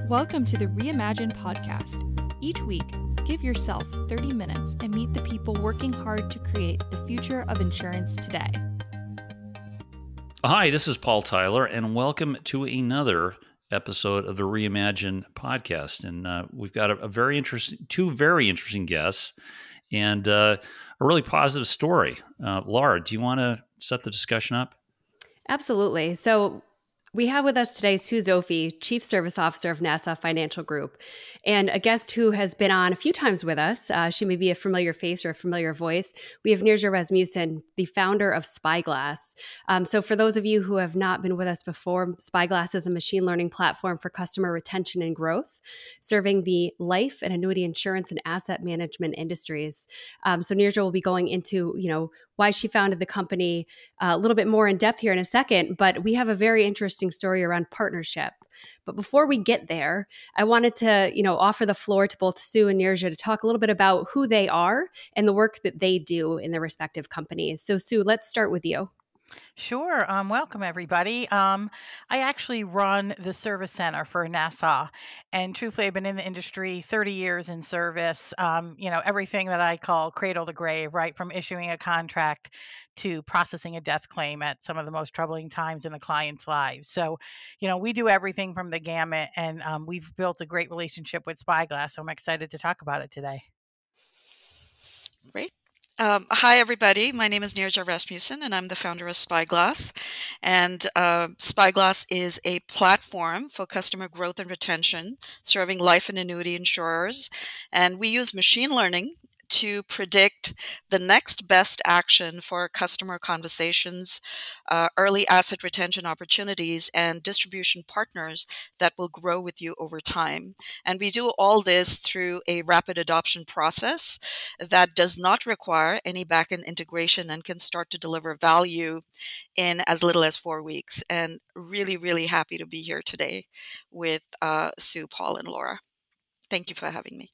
Welcome to the Reimagine podcast. Each week, give yourself 30 minutes and meet the people working hard to create the future of insurance today. Hi, this is Paul Tyler, and welcome to another episode of the Reimagine podcast. And we've got two very interesting guests, and a really positive story. Laura, do you want to set the discussion up? Absolutely. So we have with us today Sue Zophy, Chief Service Officer of Nassau Financial Group, and a guest who has been on a few times with us. She may be a familiar face or a familiar voice. We have Neeraja Rasmussen, the founder of Spyglaz. So for those of you who have not been with us before, Spyglaz is a machine learning platform for customer retention and growth, serving the life and annuity insurance and asset management industries. So Neeraja will be going into, why she founded the company a little bit more in depth here in a second, but we have a very interesting story around partnership. But before we get there, I wanted to, offer the floor to both Sue and Neeraja to talk a little bit about who they are and the work that they do in their respective companies. So Sue, let's start with you. Sure. Welcome, everybody. I actually run the service center for Nassau, and truthfully, I've been in the industry 30 years in service. Everything that I call cradle to grave, right, from issuing a contract to processing a death claim at some of the most troubling times in a client's lives. So, we do everything from the gamut, and we've built a great relationship with Spyglass. So I'm excited to talk about it today. Great. Hi, everybody. My name is Neeraja Rasmussen, and I'm the founder of Spyglaz. And Spyglaz is a platform for customer growth and retention, serving life and annuity insurers. And we use machine learning to predict the next best action for customer conversations, early asset retention opportunities, and distribution partners that will grow with you over time. And we do all this through a rapid adoption process that does not require any backend integration and can start to deliver value in as little as 4 weeks. And really, really happy to be here today with Sue, Paul, and Laura. Thank you for having me.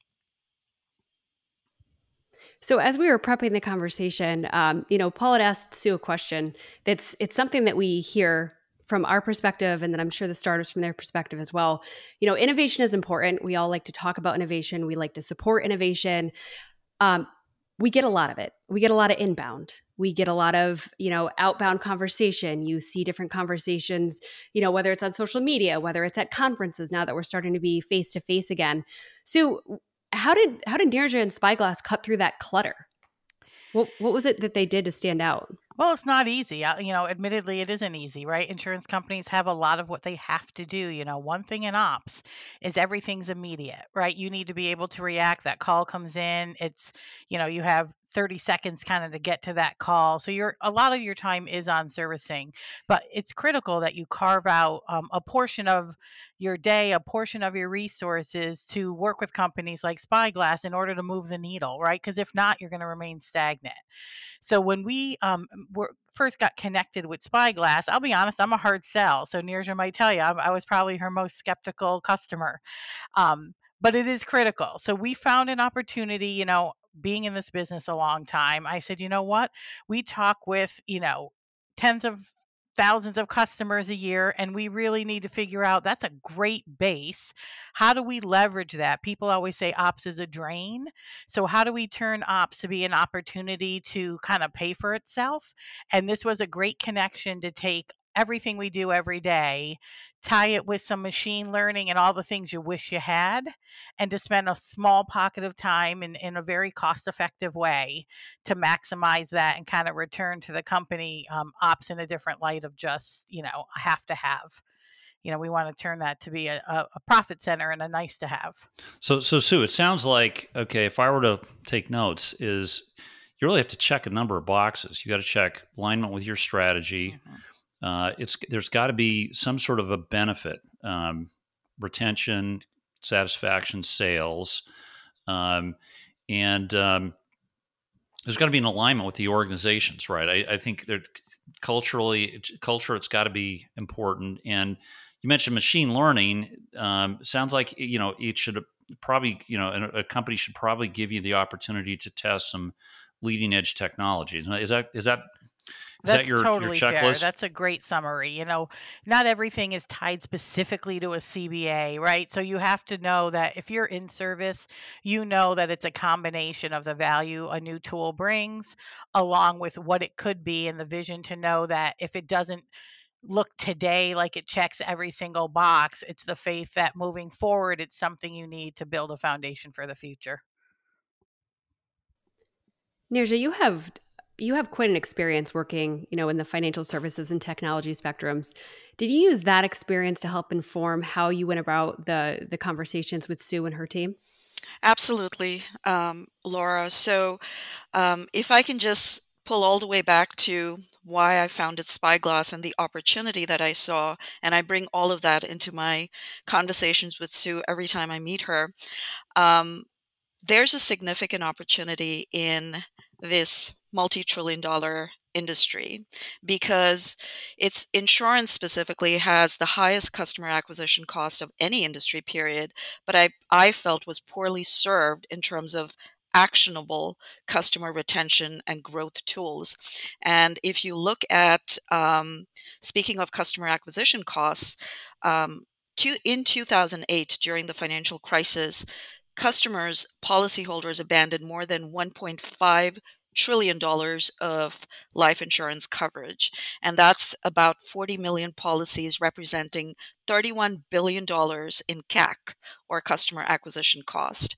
So as we were prepping the conversation, Paul had asked Sue a question. It's something that we hear from our perspective, and then I'm sure the starters from their perspective as well. Innovation is important. We all like to talk about innovation. We like to support innovation. We get a lot of it. We get a lot of inbound. We get a lot of, outbound conversation. You see different conversations, whether it's on social media, whether it's at conferences now that we're starting to be face-to-face again. So How did Neeraja and Spyglaz cut through that clutter? What was it that they did to stand out? Well, it's not easy. Admittedly, it isn't easy, right? Insurance companies have a lot of what they have to do. One thing in ops is everything's immediate, right? You need to be able to react. That call comes in. It's, you have 30 seconds kind of to get to that call. So a lot of your time is on servicing, but it's critical that you carve out a portion of your day, a portion of your resources to work with companies like Spyglass in order to move the needle, right? Because if not, you're going to remain stagnant. So when we first got connected with Spyglass, I'll be honest, I'm a hard sell. So Neeraja might tell you, I was probably her most skeptical customer. But it is critical. So we found an opportunity, being in this business a long time. I said, you know what? We talk with, tens of thousands of customers a year, and we really need to figure out that's a great base. How do we leverage that? People always say ops is a drain. So how do we turn ops to be an opportunity to kind of pay for itself? And this was a great connection to take everything we do every day, tie it with some machine learning and all the things you wish you had, and to spend a small pocket of time in a very cost-effective way to maximize that and kind of return to the company ops in a different light of just, have to have. We want to turn that to be a profit center and a nice to have. So Sue, it sounds like, okay, if I were to take notes, is you really have to check a number of boxes. You got to check alignment with your strategy. Mm-hmm. There's got to be some sort of a benefit, retention, satisfaction, sales, and there's got to be an alignment with the organizations, right? I think culture, it's got to be important. And you mentioned machine learning. Sounds like it should probably a company should probably give you the opportunity to test some leading edge technologies. Is that Is that That's your totally fair. checklist? That's a great summary. Not everything is tied specifically to a CBA, right? So you have to know that if you're in service, you know that it's a combination of the value a new tool brings, along with what it could be, and the vision to know that if it doesn't look today like it checks every single box, it's the faith that moving forward, it's something you need to build a foundation for the future. Neeraja, you have quite an experience working, in the financial services and technology spectrums. Did you use that experience to help inform how you went about the conversations with Sue and her team? Absolutely, Laura. So if I can just pull all the way back to why I founded Spyglass and the opportunity that I saw, and I bring all of that into my conversations with Sue every time I meet her. There's a significant opportunity in this multi-trillion-dollar industry because its insurance specifically has the highest customer acquisition cost of any industry period, but I felt was poorly served in terms of actionable customer retention and growth tools. And if you look at, speaking of customer acquisition costs, in 2008, during the financial crisis, policyholders abandoned more than $1.5 trillion of life insurance coverage. And that's about 40 million policies representing $31 billion in CAC, or customer acquisition cost.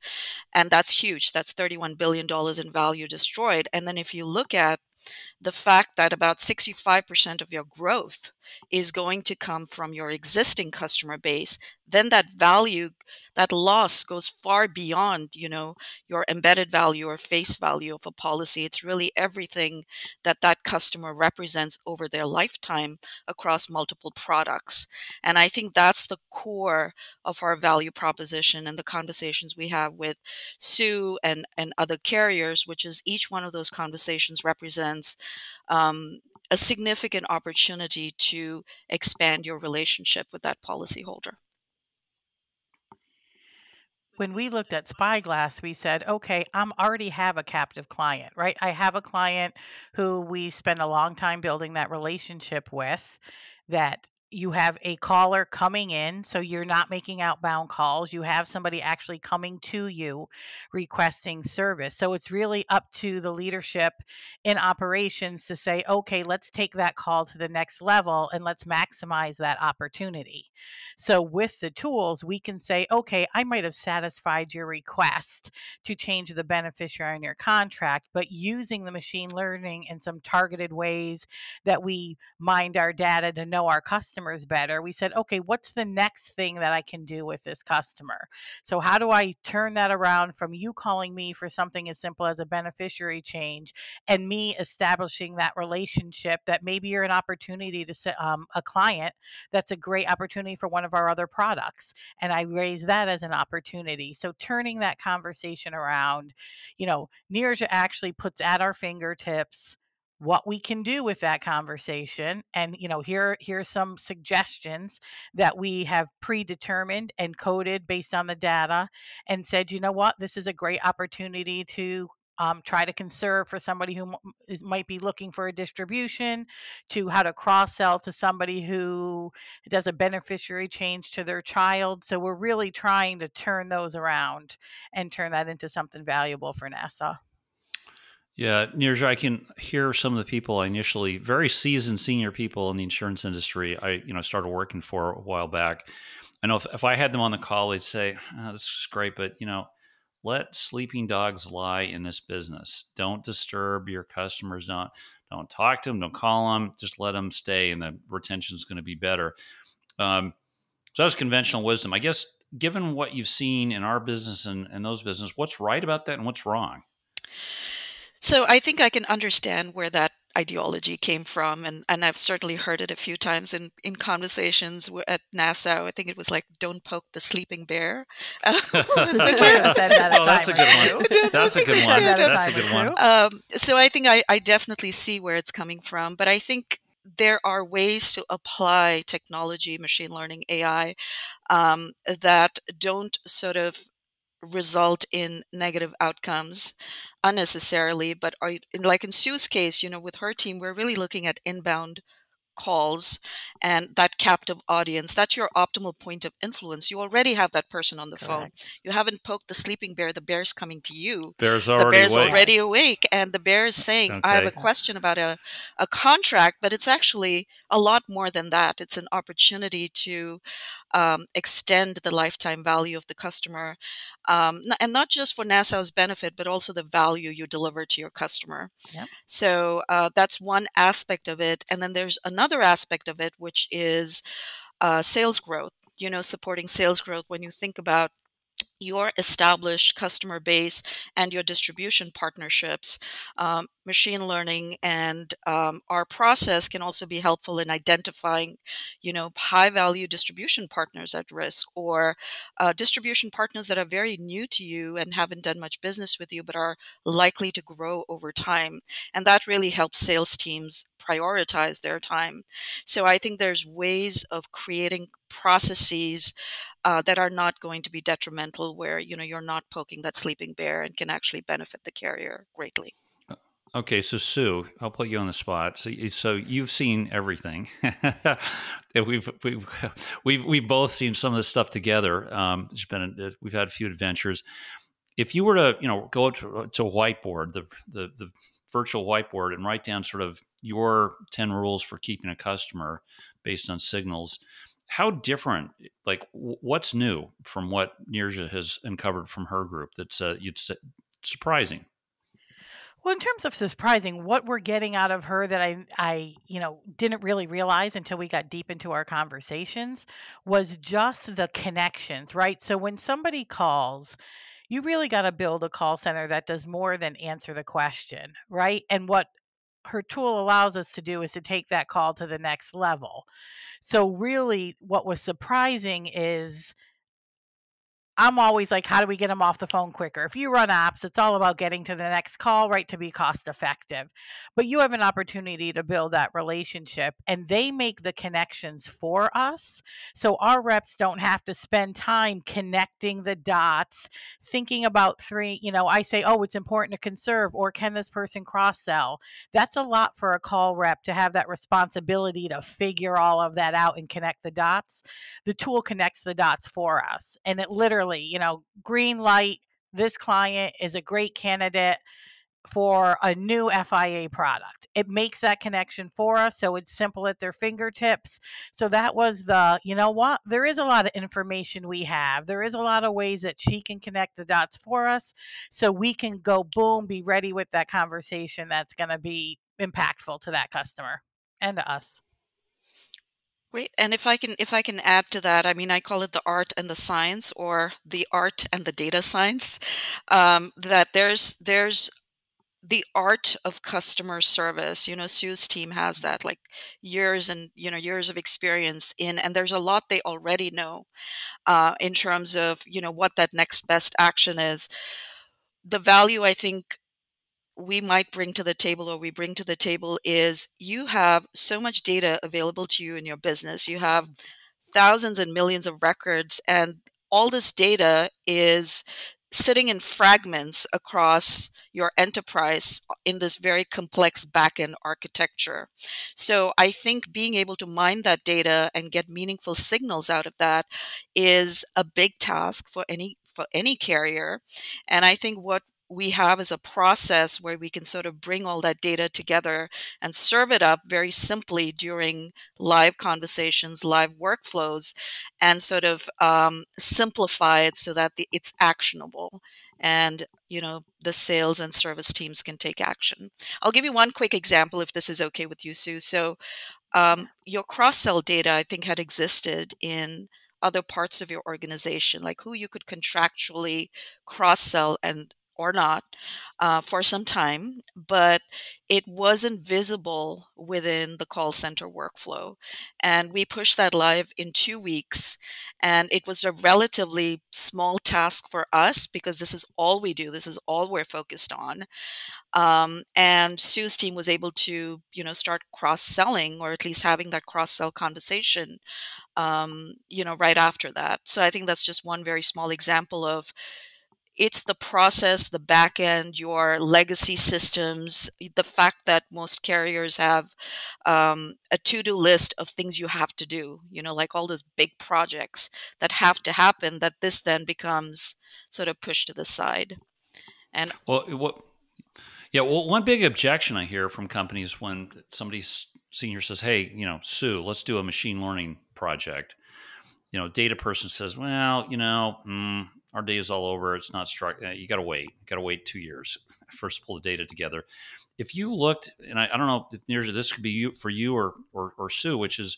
And that's huge. That's $31 billion in value destroyed. And then if you look at the fact that about 65% of your growth is going to come from your existing customer base, then that loss goes far beyond, your embedded value or face value of a policy. It's really everything that customer represents over their lifetime across multiple products. And I think that's the core of our value proposition and the conversations we have with Sue and other carriers, which is each one of those conversations represents a significant opportunity to expand your relationship with that policyholder. When we looked at Spyglass, we said, okay, already have a captive client, right? I have a client who we spend a long time building that relationship with, that you have a caller coming in, so you're not making outbound calls. You have somebody actually coming to you requesting service. So it's really up to the leadership in operations to say, okay, let's take that call to the next level and let's maximize that opportunity. So with the tools, we can say, okay, I might have satisfied your request to change the beneficiary in your contract, but using the machine learning in some targeted ways that we mined our data to know our customers better, we said, okay, what's the next thing that I can do with this customer? So how do I turn that around from you calling me for something as simple as a beneficiary change and me establishing that relationship that maybe you're an opportunity to set a client that's a great opportunity for one of our other products, and I raise that as an opportunity. So turning that conversation around, Neeraja actually puts at our fingertips what we can do with that conversation. And, here's some suggestions that we have predetermined and coded based on the data, and said, you know what, this is a great opportunity to try to conserve for somebody who might be looking for a distribution, to how to cross sell to somebody who does a beneficiary change to their child. So we're really trying to turn those around and turn that into something valuable for Nassau. Yeah, Neeraja, I can hear some of the people initially, very seasoned senior people in the insurance industry, I started working for a while back. I know if I had them on the call, they'd say, this is great, but, let sleeping dogs lie in this business. Don't disturb your customers. Don't talk to them. Don't call them. Just let them stay, and the retention is going to be better. So that's conventional wisdom. I guess, given what you've seen in our business and those business, what's right about that and what's wrong? So I think I can understand where that ideology came from, and I've certainly heard it a few times in conversations at Nassau. I think it was like, "Don't poke the sleeping bear." That's a good one. That's a good one. That's a good one. So I think I definitely see where it's coming from, but I think there are ways to apply technology, machine learning, AI, that don't sort of result in negative outcomes. unnecessarily, but like in Sue's case, with her team, we're really looking at inbound calls and that captive audience. That's your optimal point of influence. You already have that person on the phone. Correct. You haven't poked the sleeping bear. The bear's coming to you. Bear's The already bear's awake. already awake, and the bear is saying, I have a Okay. question about a contract, but it's actually a lot more than that. It's an opportunity to extend the lifetime value of the customer, and not just for Nassau's benefit, but also the value you deliver to your customer. Yep. So that's one aspect of it. And then there's another aspect of it, which is sales growth, supporting sales growth. When you think about your established customer base and your distribution partnerships, machine learning and our process can also be helpful in identifying, high value distribution partners at risk, or distribution partners that are very new to you and haven't done much business with you, but are likely to grow over time. And that really helps sales teams prioritize their time. So I think there's ways of creating processes that are not going to be detrimental, where you're not poking that sleeping bear and can actually benefit the carrier greatly. Okay, so Sue, I'll put you on the spot. So you've seen everything. And we've both seen some of this stuff together. We've had a few adventures. If you were to go to a whiteboard, the virtual whiteboard, and write down sort of your 10 rules for keeping a customer based on signals, how different, like what's new from what Neeraja has uncovered from her group that's you'd say surprising? Well, in terms of surprising, what we're getting out of her that I didn't really realize until we got deep into our conversations was just the connections, right? So when somebody calls, you really got to build a call center that does more than answer the question, right? And what her tool allows us to do is to take that call to the next level. So really what was surprising is I'm always like, how do we get them off the phone quicker? If you run apps, it's all about getting to the next call, right, to be cost effective. But you have an opportunity to build that relationship, and they make the connections for us. So our reps don't have to spend time connecting the dots, thinking about I say, oh, it's important to conserve, or can this person cross sell? That's a lot for a call rep to have that responsibility to figure all of that out and connect the dots. The tool connects the dots for us. And it literally, green light, this client is a great candidate for a new FIA product. It makes that connection for us. So it's simple at their fingertips. So that was there is a lot of information we have. There is a lot of ways that she can connect the dots for us. So we can go, boom, be ready with that conversation that's going to be impactful to that customer and to us. Great. And if I can add to that, I mean, I call it the art and the science, or the art and the data science. That there's the art of customer service. Sue's team has that, like, years and years of experience and there's a lot they already know in terms of what that next best action is. The value I think we might bring to the table, or we bring to the table, is you have so much data available to you in your business. You have thousands and millions of records, and all this data is sitting in fragments across your enterprise in this very complex backend architecture. So I think being able to mine that data and get meaningful signals out of that is a big task for any carrier. And I think what we have is a process where we can sort of bring all that data together and serve it up very simply during live conversations, live workflows, and sort of simplify it so that it's actionable, and the sales and service teams can take action. I'll give you one quick example, if this is okay with you, Sue. So your cross-sell data, I think, had existed in other parts of your organization, like who you could contractually cross-sell and or not for some time, but it wasn't visible within the call center workflow. And we pushed that live in 2 weeks. And it was a relatively small task for us because this is all we do. This is all we're focused on. And Sue's team was able to, start cross-selling, or at least having that cross-sell conversation, right after that. So I think that's just one very small example of it's the process, the back end, your legacy systems, the fact that most carriers have a to-do list of things you have to do, like all those big projects that have to happen, that this then becomes sort of pushed to the side. And well, one big objection I hear from companies when somebody senior says, "Hey, Sue, let's do a machine learning project." Data person says, "Well, our data's all over. It's not struck. You got to wait. You got to wait 2 years first to pull the data together." If you looked, and I don't know if this could be for you or Sue, which is,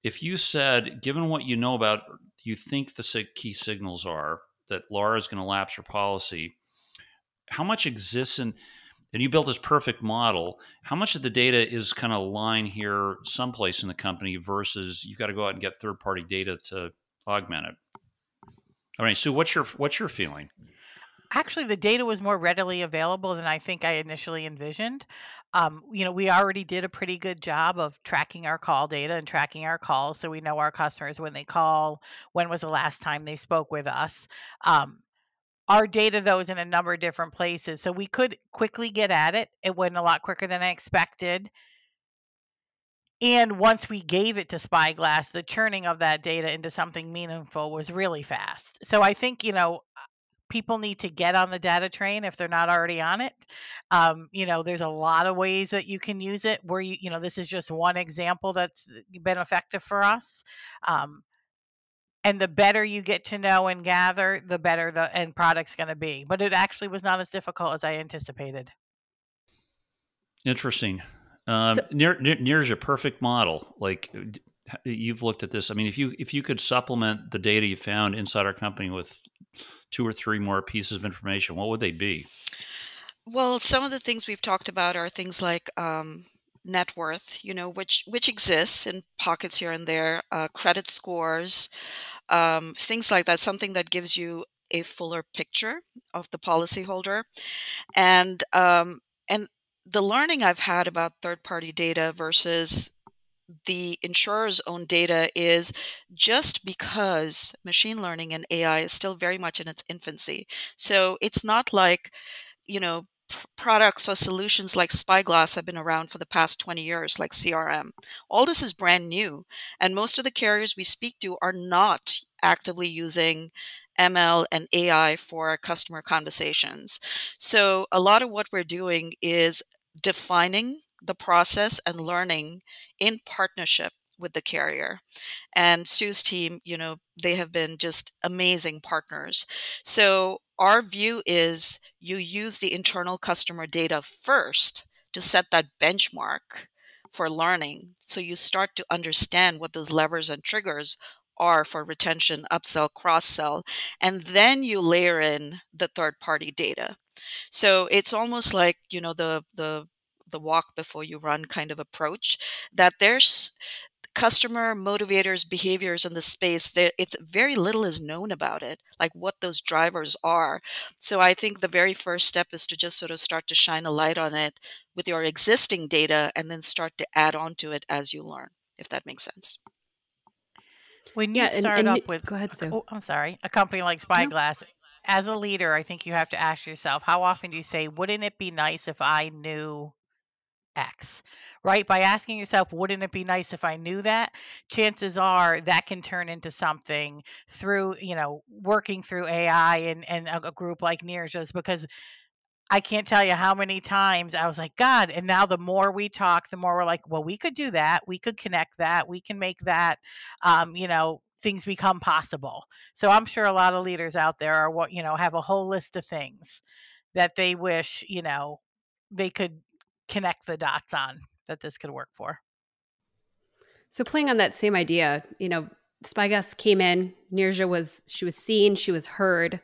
if you said, given what you know about, you think the key signals are that Laura is going to lapse her policy, how much exists and you built this perfect model, how much of the data is kind of lying here someplace in the company versus you've got to go out and get third-party data to augment it? I mean, Sue, what's your feeling? Actually, the data was more readily available than I think I initially envisioned. We already did a pretty good job of tracking our call data and tracking our calls, so we know our customers when they call, when was the last time they spoke with us. Our data, though, is in a number of different places, so we could quickly get at it. It went a lot quicker than I expected. And once we gave it to Spyglass, the churning of that data into something meaningful was really fast. So I think, people need to get on the data train if they're not already on it. There's a lot of ways that you can use it where this is just one example that's been effective for us. And the better you get to know and gather, the better the end product's going to be. But it actually was not as difficult as I anticipated. Interesting. Neeraja, a perfect model. Like, you've looked at this. I mean, if you could supplement the data you found inside our company with 2 or 3 more pieces of information, what would they be? Well, some of the things we've talked about are things like net worth, which exists in pockets here and there, credit scores, things like that, something that gives you a fuller picture of the policyholder. And the learning I've had about third-party data versus the insurer's own data is just because machine learning and AI is still very much in its infancy. So it's not like, products or solutions like Spyglass have been around for the past 20 years, like CRM. All this is brand new. And most of the carriers we speak to are not actively using ML and AI for customer conversations. So a lot of what we're doing is defining the process and learning in partnership with the carrier. And Sue's team, they have been just amazing partners. So our view is you use the internal customer data first to set that benchmark for learning. So you start to understand what those levers and triggers are for retention, upsell, cross-sell, and then you layer in the third-party data. So it's almost like, the walk before you run kind of approach, that there's customer motivators, behaviors in the space, it's very little is known about it, like what those drivers are. So I think the very first step is to just sort of start to shine a light on it with your existing data and then start to add on to it as you learn, if that makes sense. When you start up with, go ahead, Sue. Oh, I'm sorry, a company like Spyglass, as a leader, I think you have to ask yourself, how often do you say, wouldn't it be nice if I knew X, right? By asking yourself, wouldn't it be nice if I knew that? Chances are that can turn into something through, working through AI and a group like Neeraja's, because I can't tell you how many times I was like, God, and now the more we talk, the more we're like, well, we could do that. We could connect that. We can make that, things become possible. So I'm sure a lot of leaders out there are have a whole list of things that they wish, they could connect the dots on that this could work for. So playing on that same idea, Spyglass came in, Neeraja was seen, she was heard,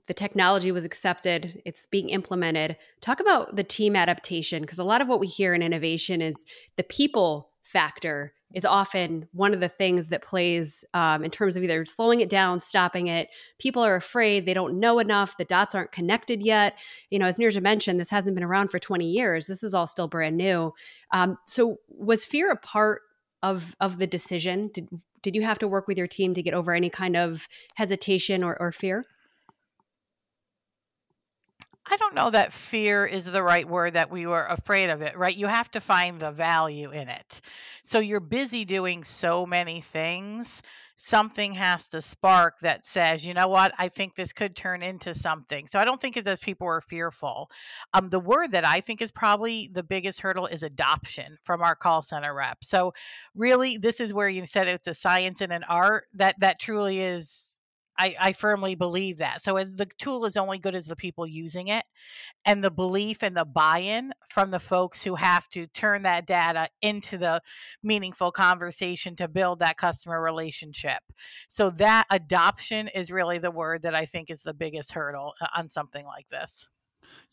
the technology was accepted, it's being implemented. Talk about the team adaptation, because a lot of what we hear in innovation is the people factor is often one of the things that plays in terms of either slowing it down, stopping it. People are afraid, they don't know enough, the dots aren't connected yet. As Neeraja mentioned, this hasn't been around for 20 years. This is all still brand new. So was fear a part of the decision? Did you have to work with your team to get over any kind of hesitation or fear? I don't know that fear is the right word, that we were afraid of it, right? You have to find the value in it. So you're busy doing so many things. Something has to spark that says, you know what, I think this could turn into something. So I don't think it's as people are fearful. The word that I think is probably the biggest hurdle is adoption from our call center rep. So really, this is where you said it's a science and an art. That truly is. I firmly believe that. So as the tool is only good as the people using it, and the belief and the buy-in from the folks who have to turn that data into the meaningful conversation to build that customer relationship. So that adoption is really the word that I think is the biggest hurdle on something like this.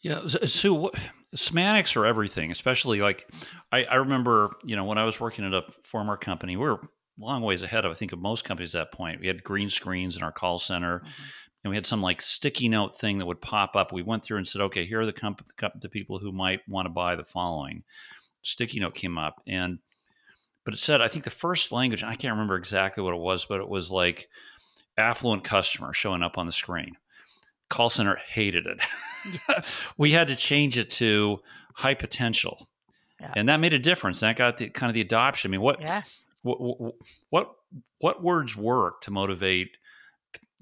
Yeah, Sue, semantics are everything, especially like I remember, when I was working at a former company, we were a long ways ahead of, I think, of most companies at that point. We had green screens in our call center, and we had some like sticky note thing that would pop up. We went through and said, okay, here are the people who might want to buy the following. Sticky note came up, but it said, I think the first language, and I can't remember exactly what it was, but it was like affluent customer showing up on the screen. Call center hated it. We had to change it to high potential, and that made a difference. That got the kind of the adoption. I mean, what words work to motivate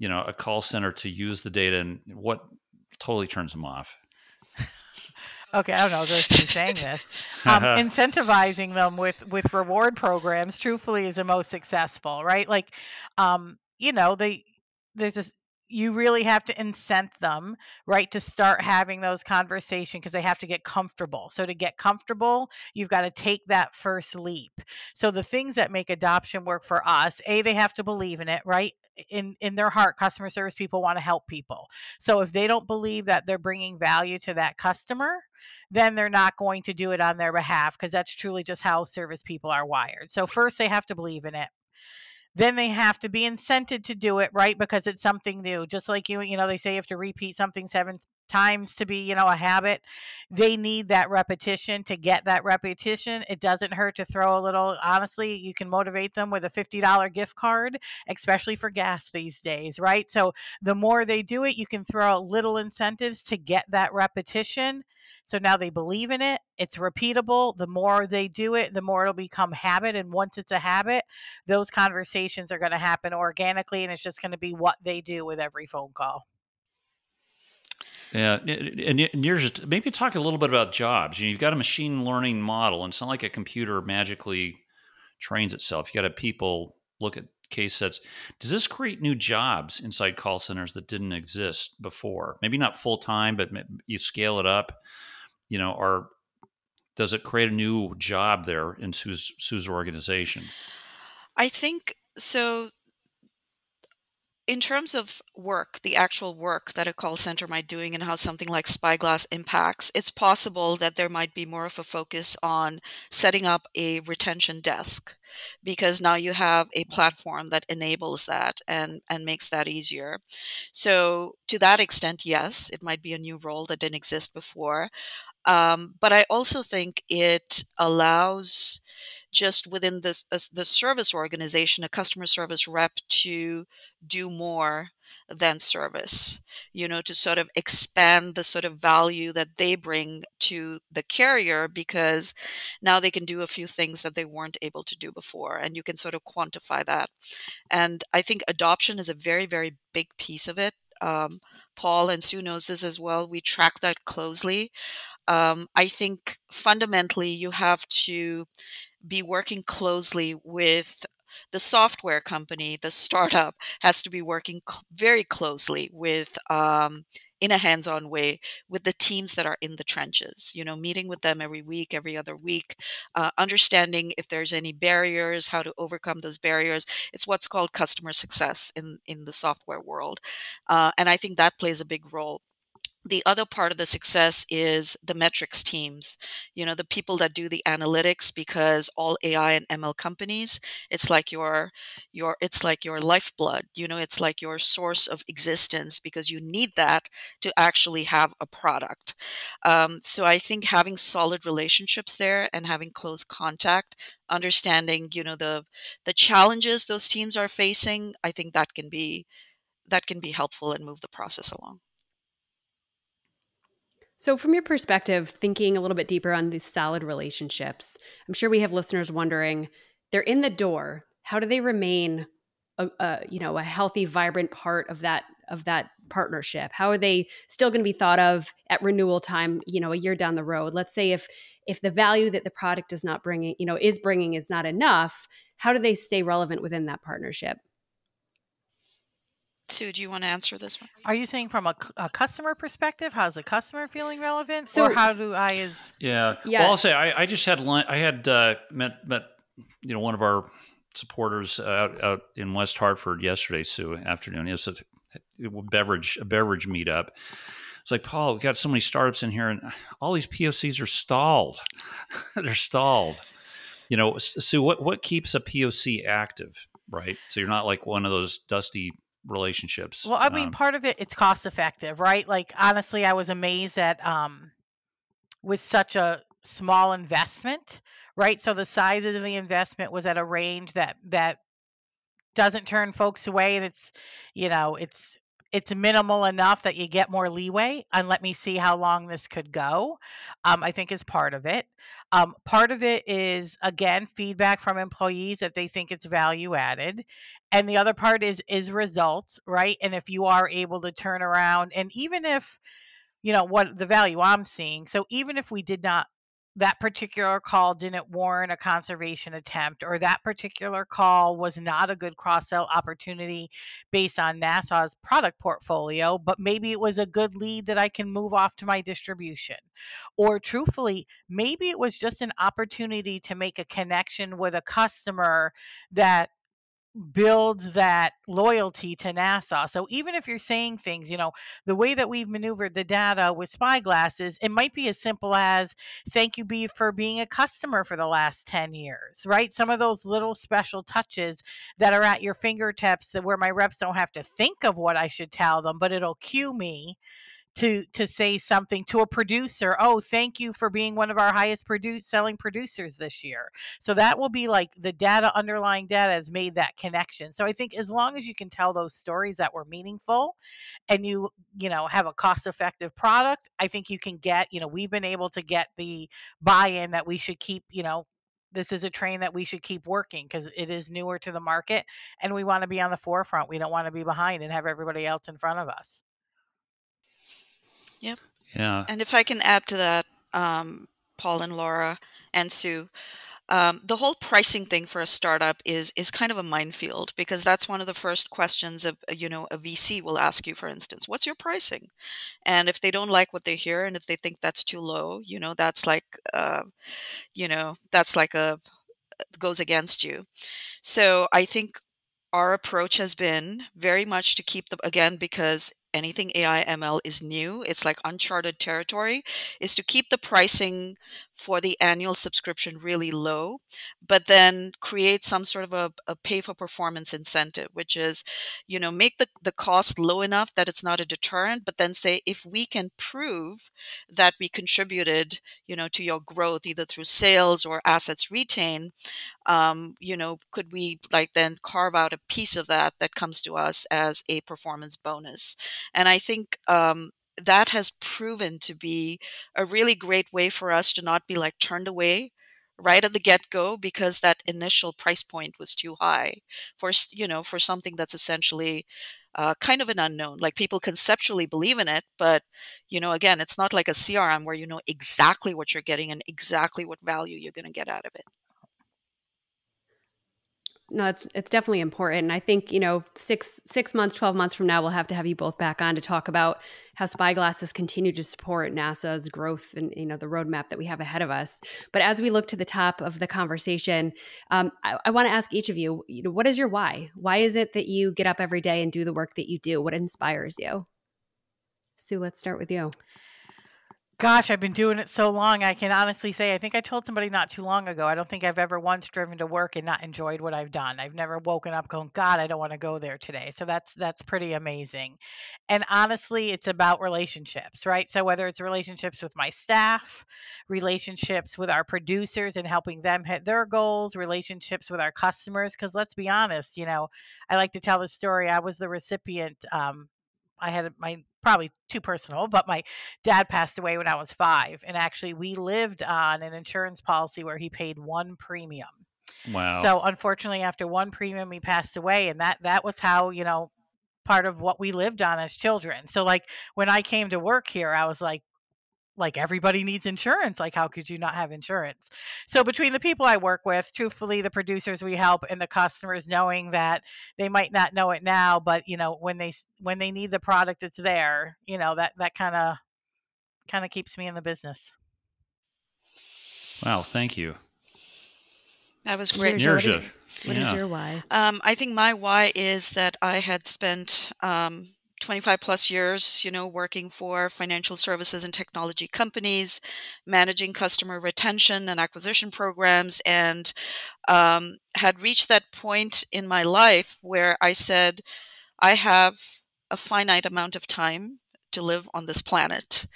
a call center to use the data, and what totally turns them off? Okay, I don't know if I'm saying this. Incentivizing them with reward programs, truthfully, is the most successful, right? Like, there's this. You really have to incent them, right, to start having those conversations, because they have to get comfortable. So to get comfortable, you've got to take that first leap. So the things that make adoption work for us, they have to believe in it, right? In their heart, customer service people want to help people. So if they don't believe that they're bringing value to that customer, then they're not going to do it on their behalf, because that's truly just how service people are wired. So first they have to believe in it. Then they have to be incented to do it, right? Because it's something new. Just like they say you have to repeat something 7 times to be, a habit. They need that repetition to get that repetition. It doesn't hurt to throw a little, honestly, you can motivate them with a $50 gift card, especially for gas these days, right? So the more they do it, you can throw out little incentives to get that repetition. So now they believe in it. It's repeatable. The more they do it, the more it'll become habit. And once it's a habit, those conversations are going to happen organically, and it's just going to be what they do with every phone call. Yeah, and you're just maybe talk a little bit about jobs. You've got a machine learning model, and it's not like a computer magically trains itself. You got to people look at case sets. Does this create new jobs inside call centers that didn't exist before? Maybe not full time, but you scale it up. Or does it create a new job there in Sue's organization? I think so. In terms of work, the actual work that a call center might be doing and how something like Spyglass impacts, it's possible that there might be more of a focus on setting up a retention desk, because now you have a platform that enables that and makes that easier. So to that extent, yes, it might be a new role that didn't exist before. But I also think it allows, just within the service organization, a customer service rep to do more than service, to sort of expand the sort of value that they bring to the carrier, because now they can do a few things that they weren't able to do before, and you can sort of quantify that. And I think adoption is a very, very big piece of it. Paul and Sue knows this as well. We track that closely. I think fundamentally you have to be working closely with the software company. The startup has to be working very closely with, in a hands-on way, with the teams that are in the trenches, meeting with them every week, every other week, understanding if there's any barriers, how to overcome those barriers. It's what's called customer success in the software world. And I think that plays a big role. The other part of the success is the metrics teams, the people that do the analytics, because all AI and ML companies, it's like it's like your lifeblood, it's like your source of existence, because you need that to actually have a product. So I think having solid relationships there and having close contact, understanding, the challenges those teams are facing, I think that can be helpful and move the process along. So, from your perspective, thinking a little bit deeper on these solid relationships, I'm sure we have listeners wondering, they're in the door. How do they remain a healthy, vibrant part of that partnership? How are they still going to be thought of at renewal time, a year down the road? Let's say if the value that the product is not bringing, is bringing is not enough, how do they stay relevant within that partnership? Sue, do you want to answer this one? Are you saying from a customer perspective? How's the customer feeling relevant? Or So, how do I as Yeah. yeah. Well, I'll say I just had lunch. I had met one of our supporters out in West Hartford yesterday, Sue, afternoon. It was a beverage meetup. It's like, Paul, we've got so many startups in here, and all these POCs are stalled. They're stalled. Sue, what keeps a POC active, right? So you're not like one of those dusty relationships. Well, I mean, part of it's cost effective, right? Like, honestly, I was amazed at with such a small investment, right? So the size of the investment was at a range that doesn't turn folks away, and it's minimal enough that you get more leeway and let me see how long this could go. I think is part of it. Part of it is, again, feedback from employees that they think it's value added, and the other part is results, right? And if you are able to turn around, and even if what the value I'm seeing. So even if we did not, that particular call didn't warrant a conservation attempt, or that particular call was not a good cross sell opportunity based on Nassau's product portfolio, but maybe it was a good lead that I can move off to my distribution. Or truthfully, maybe it was just an opportunity to make a connection with a customer that builds that loyalty to Nassau. So even if you're saying things, the way that we've maneuvered the data with Spyglass is it might be as simple as thank you B for being a customer for the last 10 years, right? Some of those little special touches that are at your fingertips that where my reps don't have to think of what I should tell them, but it'll cue me to say something to a producer. Oh, thank you for being one of our highest selling producers this year. So that will be like the underlying data has made that connection. So I think as long as you can tell those stories that were meaningful, and you have a cost effective product, I think you can get, we've been able to get the buy-in that we should keep, this is a train that we should keep working because it is newer to the market, and we want to be on the forefront. We don't want to be behind and have everybody else in front of us. Yep. Yeah. And if I can add to that, Paul and Laura and Sue, the whole pricing thing for a startup is kind of a minefield, because that's one of the first questions a VC will ask you. For instance, what's your pricing? And if they don't like what they hear, and if they think that's too low, that's like goes against you. So I think our approach has been very much to keep again, because anything AI ML is new, it's like uncharted territory, is to keep the pricing for the annual subscription really low, but then create some sort of a pay for performance incentive, which is, make the cost low enough that it's not a deterrent, but then say, if we can prove that we contributed, to your growth, either through sales or assets retained, could we then carve out a piece of that comes to us as a performance bonus? And I think that has proven to be a really great way for us to not be turned away right at the get-go, because that initial price point was too high for something that's essentially kind of an unknown. Like, people conceptually believe in it, but again, it's not like a CRM where you know exactly what you're getting and exactly what value you're going to get out of it. No, it's definitely important. And I think, 6 months, 12 months from now, we'll have to have you both back on to talk about how Spyglass has continued to support NASA's growth and, the roadmap that we have ahead of us. But as we look to the top of the conversation, I want to ask each of you, what is your why? Why is it that you get up every day and do the work that you do? What inspires you? Sue, let's start with you. Gosh, I've been doing it so long. I can honestly say, I think I told somebody not too long ago, I don't think I've ever once driven to work and not enjoyed what I've done. I've never woken up going, God, I don't want to go there today. So that's pretty amazing. And honestly, it's about relationships, right? So whether it's relationships with my staff, relationships with our producers and helping them hit their goals, relationships with our customers, because let's be honest, I like to tell the story. I was the recipient I had my probably too personal, but my dad passed away when I was 5, and actually we lived on an insurance policy where he paid one premium. Wow. So unfortunately, after one premium, he passed away, and that was how, part of what we lived on as children. So like when I came to work here, I was like everybody needs insurance. Like, how could you not have insurance? So between the people I work with, truthfully, the producers we help and the customers, knowing that they might not know it now, but when they need the product, it's there. That kind of keeps me in the business. Wow. Thank you. That was great. Neeraja, Neeraja. what is your why? I think my why is that I had spent 25 plus years, working for financial services and technology companies, managing customer retention and acquisition programs, and had reached that point in my life where I said, I have a finite amount of time to live on this planet.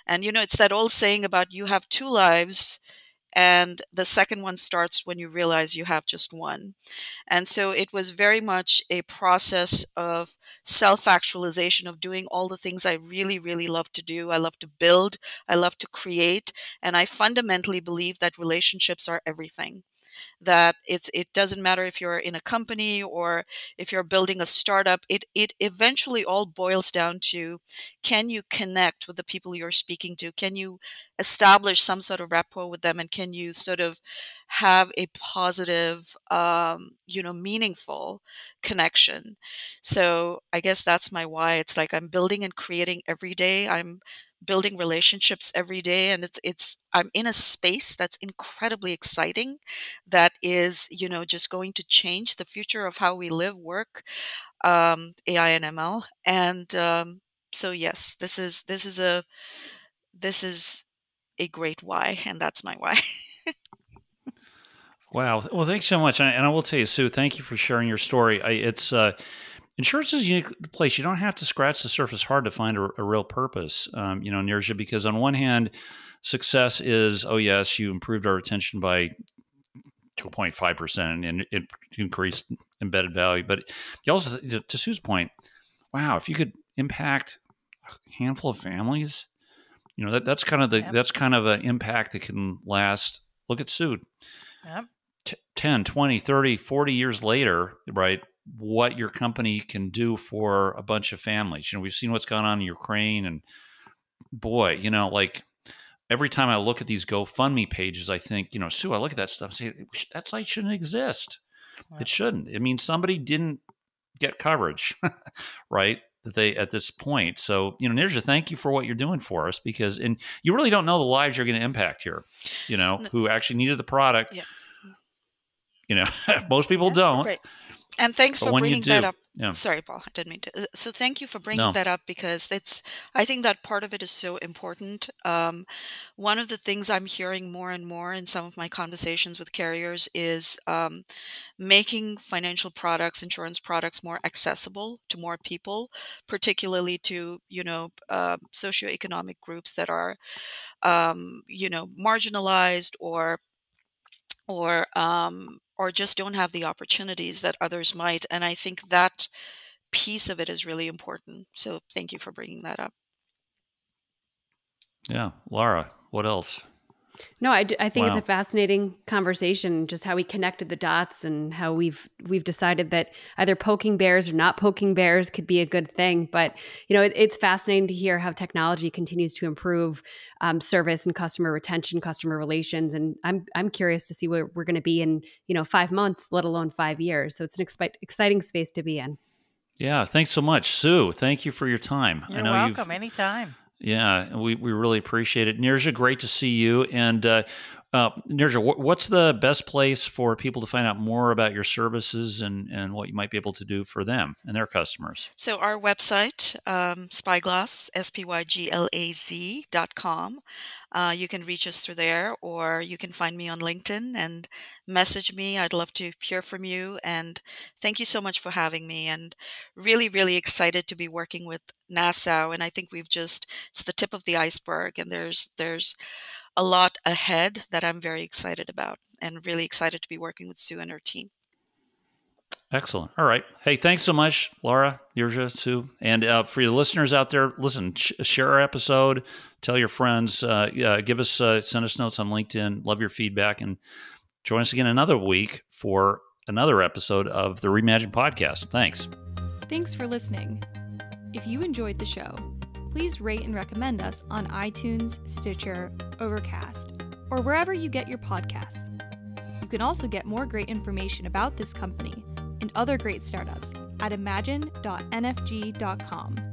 And, it's that old saying about you have 2 lives, and the second one starts when you realize you have just one. And so it was very much a process of self-actualization, of doing all the things I really, really love to do. I love to build, I love to create, and I fundamentally believe that relationships are everything. That it doesn't matter if you're in a company or if you're building a startup, it eventually all boils down to, can you connect with the people you're speaking to? Can you establish some sort of rapport with them, and can you sort of have a positive, meaningful connection? So I guess that's my why. It's like I'm building and creating every day. I'm building relationships every day, and I'm in a space that's incredibly exciting, that is just going to change the future of how we live, work, AI and ML. And so yes, this is a great why, and that's my why. Wow. Well, thanks so much. And I will tell you, Sue, thank you for sharing your story. Insurance is a unique place. You don't have to scratch the surface hard to find a real purpose, Neeraja, because on one hand, success is, oh, yes, you improved our retention by 2.5% and it increased embedded value. But you also, to Sue's point, wow, if you could impact a handful of families, that's kind of that's kind of an impact that can last. Look at Sue. Yep. 10, 20, 30, 40 years later, right? What your company can do for a bunch of families. We've seen what's gone on in Ukraine, and boy, like every time I look at these GoFundMe pages, I think, Sue, I look at that stuff and say, that site shouldn't exist. Yep. It shouldn't. It means somebody didn't get coverage, right? That they at this point. So, Neeraja, thank you for what you're doing for us, and you really don't know the lives you're going to impact here, who actually needed the product. Yeah. Most people don't. Right. And thanks But for when you bringing do, that up. yeah. Sorry, Paul, I didn't mean to. So thank you for bringing No. that up, because I think that part of it is so important. One of the things I'm hearing more and more in some of my conversations with carriers is making financial products, insurance products, more accessible to more people, particularly to, socioeconomic groups that are, marginalized or just don't have the opportunities that others might. And I think that piece of it is really important. So thank you for bringing that up. Yeah. Laura, what else? No, I think it's Wow. a fascinating conversation, just how we connected the dots and how we've decided that either poking bears or not poking bears could be a good thing. But, it's fascinating to hear how technology continues to improve service and customer retention, customer relations. And I'm curious to see where we're going to be in, 5 months, let alone 5 years. So it's an exciting space to be in. Yeah. Thanks so much, Sue. Thank you for your time. You're welcome. Anytime. Yeah, we really appreciate it. Neeraja, great to see you. And Neeraja, what's the best place for people to find out more about your services and what you might be able to do for them and their customers? So our website, Spyglaz, SPYGLAZ.com. You can reach us through there, or you can find me on LinkedIn and message me. I'd love to hear from you. And thank you so much for having me. And really, really excited to be working with Nassau. And I think it's the tip of the iceberg. And there's a lot ahead that I'm very excited about, and really excited to be working with Sue and her team. Excellent. All right. Hey, thanks so much, Laura, Neeraja, Sue. And for your listeners out there, listen, share our episode, tell your friends, give us, send us notes on LinkedIn. Love your feedback, and join us again another week for another episode of the Reimagine Podcast. Thanks. Thanks for listening. If you enjoyed the show, please rate and recommend us on iTunes, Stitcher, Overcast, or wherever you get your podcasts. You can also get more great information about this company and other great startups at imagine.nfg.com.